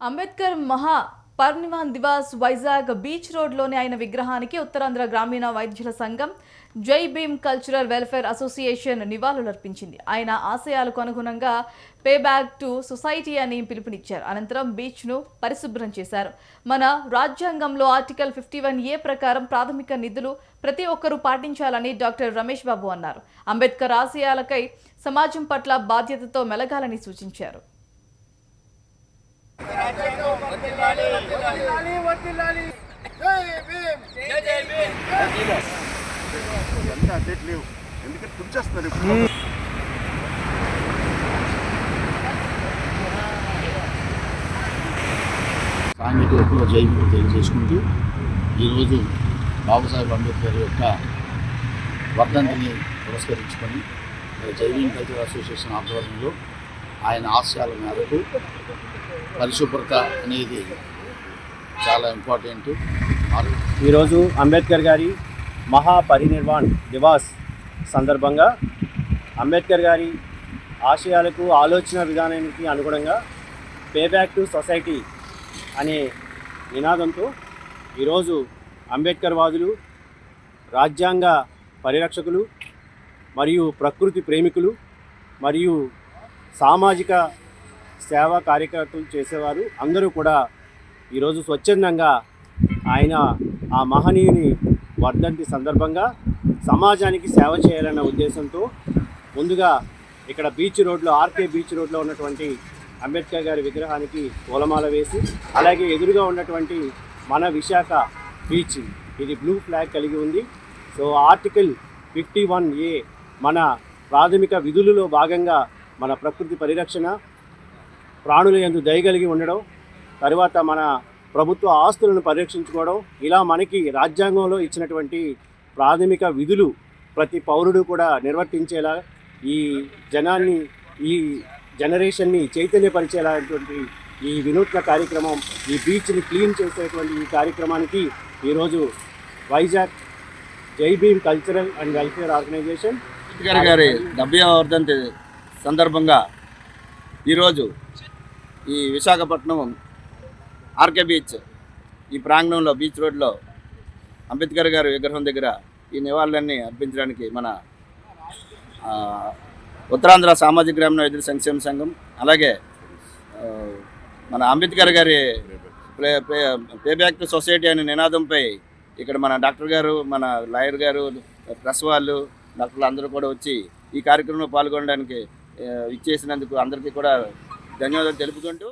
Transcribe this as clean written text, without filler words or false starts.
అంబేద్కర్ మహా పరినిర్వాణ్ దివాస్ వైజాగ్ బీచ్ రోడ్లోని ఆయన విగ్రహానికి ఉత్తరాంధ్ర గ్రామీణ వైద్యుల సంఘం జై భీమ్ కల్చరల్ వెల్ఫేర్ అసోసియేషన్ నివాళులర్పించింది. ఆయన ఆశయాలకు అనుగుణంగా పే బ్యాక్ టు సొసైటీ అని పిలుపునిచ్చారు. అనంతరం బీచ్ను పరిశుభ్రం చేశారు. మన రాజ్యాంగంలో ఆర్టికల్ 51A ప్రకారం ప్రాథమిక నిధులు ప్రతి ఒక్కరూ పాటించాలని డాక్టర్ రమేష్ బాబు అన్నారు. అంబేద్కర్ ఆశయాలకై సమాజం పట్ల బాధ్యతతో మెలగాలని సూచించారు. సాంఘిక హక్కుల జైలు తెలియజేసుకుంటూ ఈరోజు బాబాసాహెబ్ అంబేద్కర్ యొక్క వర్ధంతిని పురస్కరించుకొని జై భీమ్ కల్చరల్ అసోసియేషన్ ఆధ్వర్యంలో ఆయన ఆశయాల మేరకు పరిశుభ్రత అనేది చాలా ఇంపార్టెంట్. ఈరోజు అంబేద్కర్ గారి మహాపరినిర్వాణ్ దివాస్ సందర్భంగా అంబేద్కర్ గారి ఆశయాలకు ఆలోచన విధానానికి అనుగుణంగా పే బ్యాక్ టు సొసైటీ అనే నినాదంతో ఈరోజు అంబేద్కర్ వాదులు, రాజ్యాంగ పరిరక్షకులు మరియు ప్రకృతి ప్రేమికులు మరియు సామాజిక సేవా కార్యకర్తలు చేసేవారు అందరూ కూడా ఈరోజు స్వచ్ఛందంగా ఆయన ఆ మహనీయుని వర్ధంతి సందర్భంగా సమాజానికి సేవ చేయాలన్న ఉద్దేశంతో ముందుగా ఇక్కడ బీచ్ రోడ్లో ఆర్కే బీచ్ రోడ్లో ఉన్నటువంటి అంబేద్కర్ గారి విగ్రహానికి పూలమాల వేసి, అలాగే ఎదురుగా ఉన్నటువంటి మన విశాఖ బీచ్ ఇది బ్లూ ఫ్లాగ్ కలిగి ఉంది. సో ఆర్టికల్ 51A మన ప్రాథమిక విధులలో భాగంగా మన ప్రకృతి పరిరక్షణ, ప్రాణుల యందు దయ కలిగి ఉండడం, తర్వాత మన ప్రభుత్వ ఆస్తులను పరిరక్షించుకోవడం, ఇలా మనకి రాజ్యాంగంలో ఇచ్చినటువంటి ప్రాథమిక విధులు ప్రతి పౌరుడు కూడా నిర్వర్తించేలా ఈ జనాన్ని, ఈ జనరేషన్ని చైతన్యపరిచేలాంటి ఈ వినూత్న కార్యక్రమం, ఈ బీచ్ని క్లీన్ చేసేటువంటి ఈ కార్యక్రమానికి ఈరోజు Vizag Jai Bhim cultural and welfare organisation Ambedkar గారి 70వ వర్ధంతి సందర్భంగా ఈరోజు ఈ విశాఖపట్నం ఆర్కే బీచ్ ఈ ప్రాంగణంలో బీచ్ రోడ్లో అంబేద్కర్ గారి విగ్రహం దగ్గర ఈ నివాళులన్నీ అర్పించడానికి మన ఉత్తరాంధ్ర సామాజిక గ్రామీణ వైద్యుల సంక్షేమ సంఘం, అలాగే మన అంబేద్కర్ గారి పే బ్యాక్ టు సొసైటీ అనే నినాదంపై ఇక్కడ మన డాక్టర్ గారు, మన లాయర్ గారు, ప్రెస్ వాళ్ళు, డాక్టర్లు అందరూ కూడా వచ్చి ఈ కార్యక్రమంలో పాల్గొనడానికి ఇచ్చేసినందుకు అందరికీ కూడా ధన్యవాదాలు తెలుపుకుంటూ